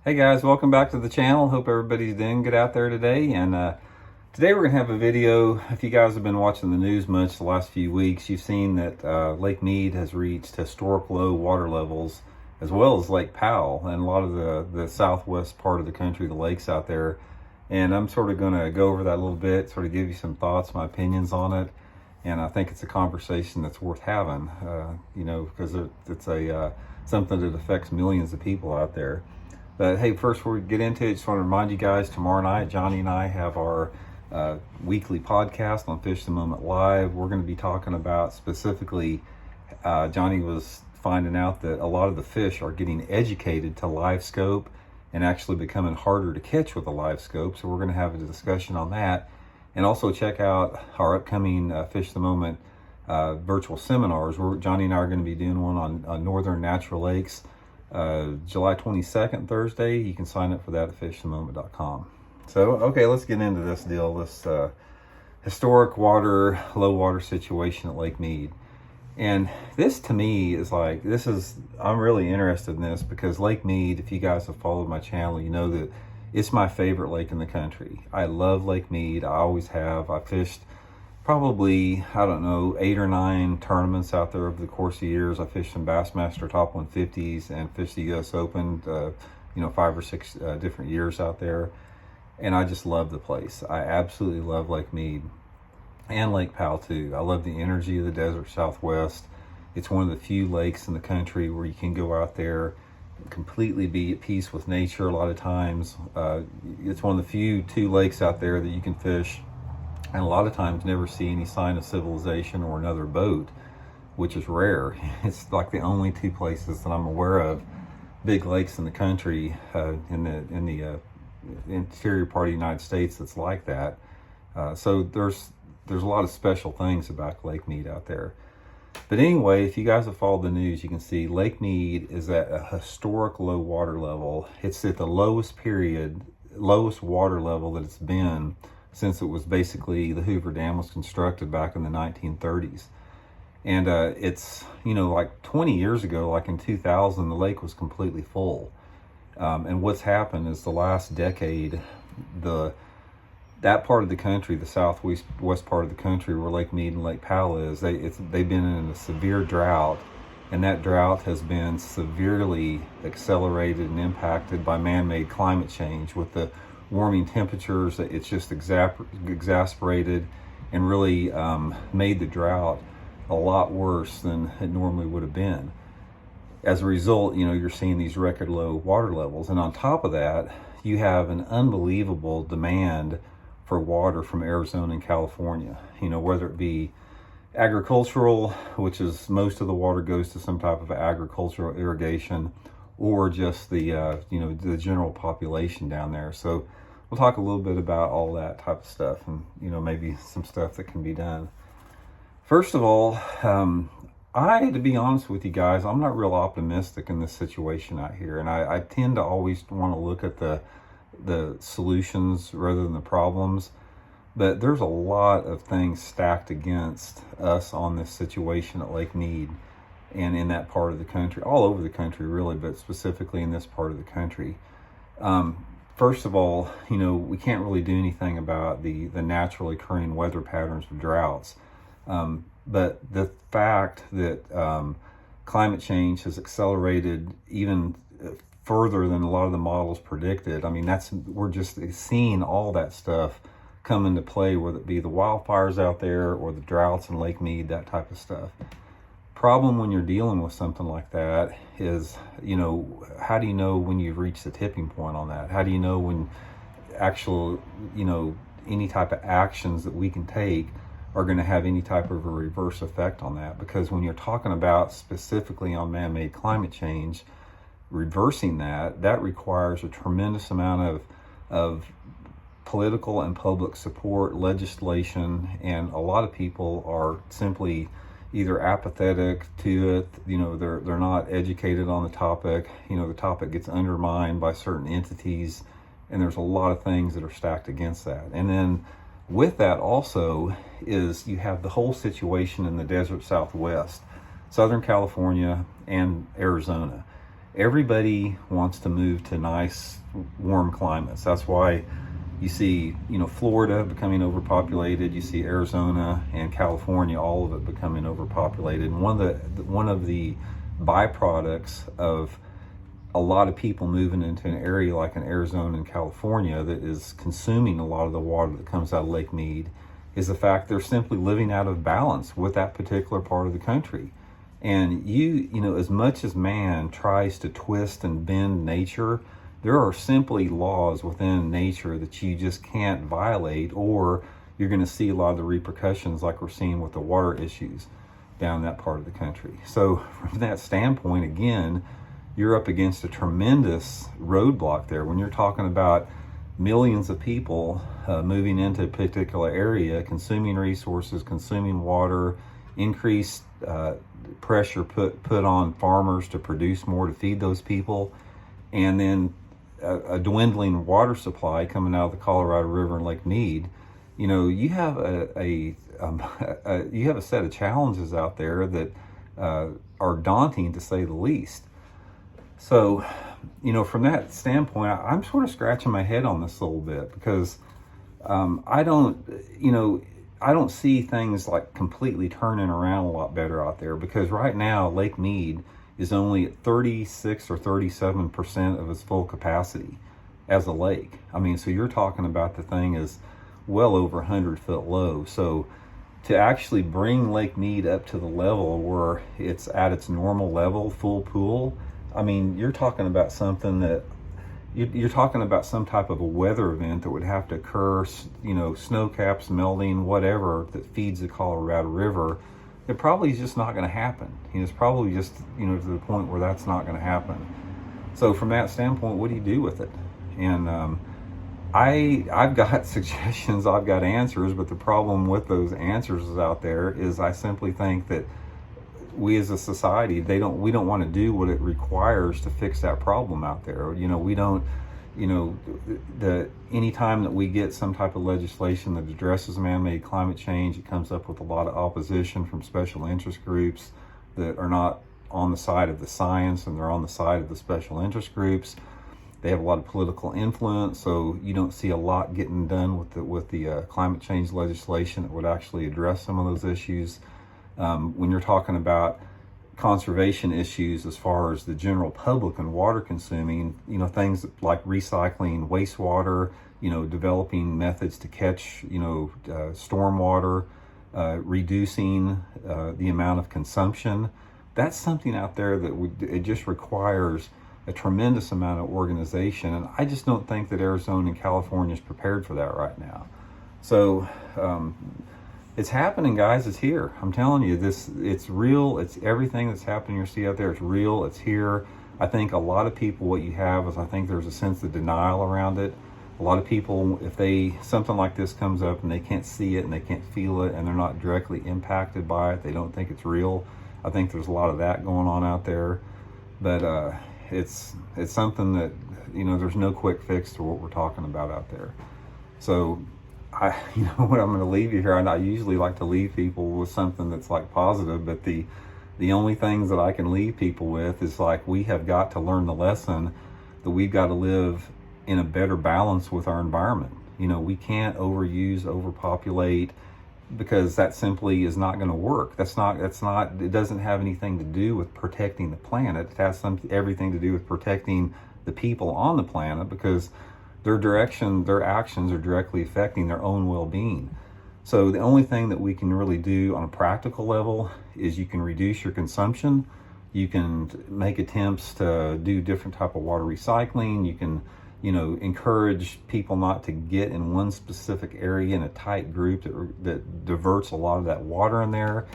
Hey guys, welcome back to the channel. Hope everybody's doing good out there today. And today we're going to have a video. If you guys have been watching the news much the last few weeks, you've seen that Lake Mead has reached historic low water levels, as well as Lake Powell and a lot of the southwest part of the country, the lakes out there. And I'm sort of going to go over that a little bit, sort of give you some thoughts, my opinions on it. And I think it's a conversation that's worth having, because it's something that affects millions of people out there. But hey, first before we get into it, just want to remind you guys, tomorrow night, Johnny and I have our weekly podcast on Fish the Moment Live. We're going to be talking about specifically, Johnny was finding out that a lot of the fish are getting educated to live scope and actually becoming harder to catch with a live scope. So we're going to have a discussion on that. And also check out our upcoming Fish the Moment virtual seminars. Johnny and I are going to be doing one on northern natural lakes. July 22nd, Thursday. You can sign up for that at fishthemoment.com. So, okay, let's get into this deal, this historic low water situation at Lake Mead. And this to me is I'm really interested in this because Lake Mead, if you guys have followed my channel, you know that it's my favorite lake in the country. I love Lake Mead. I always have. I fished probably, 8 or 9 tournaments out there over the course of years. I fished some Bassmaster Top 150s and fished the US Open, 5 or 6 different years out there. And I just love the place. I absolutely love Lake Mead and Lake Powell too. I love the energy of the desert Southwest. It's one of the few lakes in the country where you can go out there and completely be at peace with nature a lot of times. It's one of the few 2 lakes out there that you can fish and a lot of times never see any sign of civilization or another boat, which is rare. It's like the only 2 places that I'm aware of, big lakes in the country, in the interior part of the United States that's like that. So there's a lot of special things about Lake Mead out there. But anyway, if you guys have followed the news, you can see Lake Mead is at a historic low water level. It's at the lowest water level that it's been since it was basically the Hoover Dam was constructed back in the 1930s. And it's, like 20 years ago, like in 2000, the lake was completely full. And what's happened is the last decade, that part of the country, the southwest part of the country where Lake Mead and Lake Powell is, they've been in a severe drought. And that drought has been severely accelerated and impacted by man-made climate change with the warming temperatures. It's just exacerbated and really made the drought a lot worse than it normally would have been. As a result, you're seeing these record low water levels. And on top of that, you have an unbelievable demand for water from Arizona and California, whether it be agricultural, which is most of the water goes to some type of agricultural irrigation, or just the general population down there. So we'll talk a little bit about all that type of stuff and, maybe some stuff that can be done. First of all, to be honest with you guys, I'm not real optimistic in this situation out here. And I tend to always want to look at the solutions rather than the problems. But there's a lot of things stacked against us on this situation at Lake Mead and in that part of the country, all over the country really, but specifically in this part of the country. First of all, we can't really do anything about the naturally occurring weather patterns of droughts. But the fact that climate change has accelerated even further than a lot of the models predicted, we're just seeing all that stuff come into play, whether it be the wildfires out there or the droughts in Lake Mead, that type of stuff. Problem when you're dealing with something like that is, how do you know when you've reached the tipping point on that? How do you know when any type of actions that we can take are going to have any type of a reverse effect on that? Because when you're talking about specifically on man-made climate change, reversing that requires a tremendous amount of political and public support, legislation, and a lot of people are simply either apathetic to it, they're not educated on the topic, the topic gets undermined by certain entities, and there's a lot of things that are stacked against that. And then with that also is you have the whole situation in the desert Southwest, Southern California and Arizona. everybody wants to move to nice, warm climates. That's why you see, Florida becoming overpopulated. You see Arizona and California, all of it becoming overpopulated. And one of the byproducts of a lot of people moving into an area like in Arizona and California that is consuming a lot of the water that comes out of Lake Mead is the fact they're simply living out of balance with that particular part of the country. And as much as man tries to twist and bend nature, there are simply laws within nature that you just can't violate, or you're going to see a lot of the repercussions like we're seeing with the water issues down that part of the country. So from that standpoint, again, you're up against a tremendous roadblock there when you're talking about millions of people moving into a particular area, consuming resources, consuming water, increased pressure put on farmers to produce more to feed those people, and then a dwindling water supply coming out of the Colorado River and Lake Mead. You have you have a set of challenges out there that are daunting, to say the least. So, from that standpoint, I'm sort of scratching my head on this a little bit, because I don't see things like completely turning around a lot better out there, because right now Lake Mead is only at 36 or 37% of its full capacity as a lake. So you're talking about the thing is well over 100-foot low. So to actually bring Lake Mead up to the level where it's at its normal level, full pool, you're talking about something that you're talking about some type of a weather event that would have to occur, snow caps melting, whatever, that feeds the Colorado River. It probably is just not going to happen. It's probably just, to the point where that's not going to happen. So from that standpoint, what do you do with it? And I've got suggestions, I've got answers, but the problem with those answers out there is I simply think that we as a society, we don't want to do what it requires to fix that problem out there. We don't, anytime that we get some type of legislation that addresses man-made climate change, it comes up with a lot of opposition from special interest groups that are not on the side of the science, and they're on the side of the special interest groups. They have a lot of political influence, so you don't see a lot getting done with the climate change legislation that would actually address some of those issues. When you're talking about conservation issues as far as the general public and water consuming, things like recycling wastewater, developing methods to catch, stormwater, reducing the amount of consumption. That's something out there that it just requires a tremendous amount of organization, and I just don't think that Arizona and California is prepared for that right now. So it's happening, guys. It's here. I'm telling you, it's real. It's everything that's happening you see out there. It's real. It's here. I think a lot of people, what you have is, I think there's a sense of denial around it. A lot of people, if something like this comes up and they can't see it and they can't feel it and they're not directly impacted by it, they don't think it's real. I think there's a lot of that going on out there. But it's something that, there's no quick fix to what we're talking about out there. So what I'm going to leave you here, and I usually like to leave people with something that's like positive, but the only things that I can leave people with is like, we have got to learn the lesson that we've got to live in a better balance with our environment. We can't overpopulate, because that simply is not going to work. It doesn't have anything to do with protecting the planet. It has everything to do with protecting the people on the planet, because their actions are directly affecting their own well-being. So the only thing that we can really do on a practical level is you can reduce your consumption. You can make attempts to do different type of water recycling. You can, encourage people not to get in one specific area in a tight group that diverts a lot of that water in there.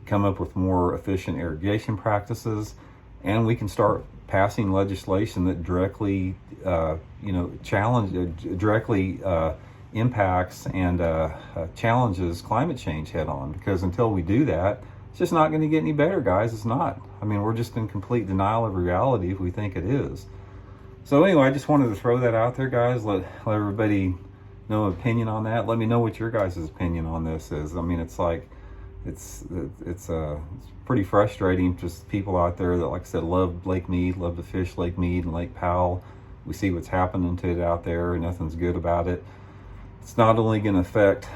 Come up with more efficient irrigation practices, and we can start passing legislation that directly, impacts and challenges climate change head on. Because until we do that, it's just not going to get any better, guys. It's not. We're just in complete denial of reality if we think it is. So anyway, I just wanted to throw that out there, guys. Let everybody know an opinion on that. Let me know what your guys' opinion on this is. It's like, it's pretty frustrating. Just people out there that, like I said, love Lake Mead, love to fish Lake Mead and Lake Powell. We see what's happening to it out there, and nothing's good about it. It's not only going to affect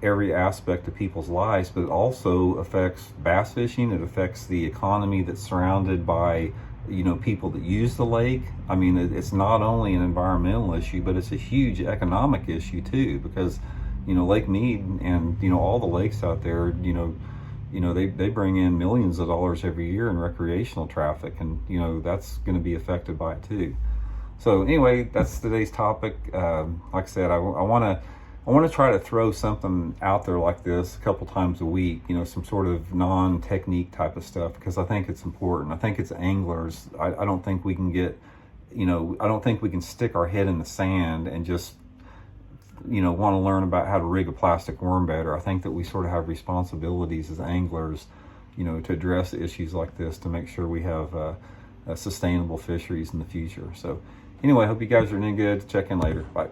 every aspect of people's lives, but it also affects bass fishing. It affects the economy that's surrounded by, people that use the lake. I mean, it's not only an environmental issue, but it's a huge economic issue too, because, Lake Mead and, all the lakes out there, they bring in millions of dollars every year in recreational traffic, and, that's going to be affected by it too. So anyway, that's today's topic. Like I said, I want to try to throw something out there like this a couple times a week, some sort of non-technique type of stuff, because I think it's important. I think it's anglers. I don't think we can get, I don't think we can stick our head in the sand and just, want to learn about how to rig a plastic worm better. I think that we sort of have responsibilities as anglers, to address issues like this, to make sure we have sustainable fisheries in the future. So anyway, I hope you guys are doing good. Check in later. Bye.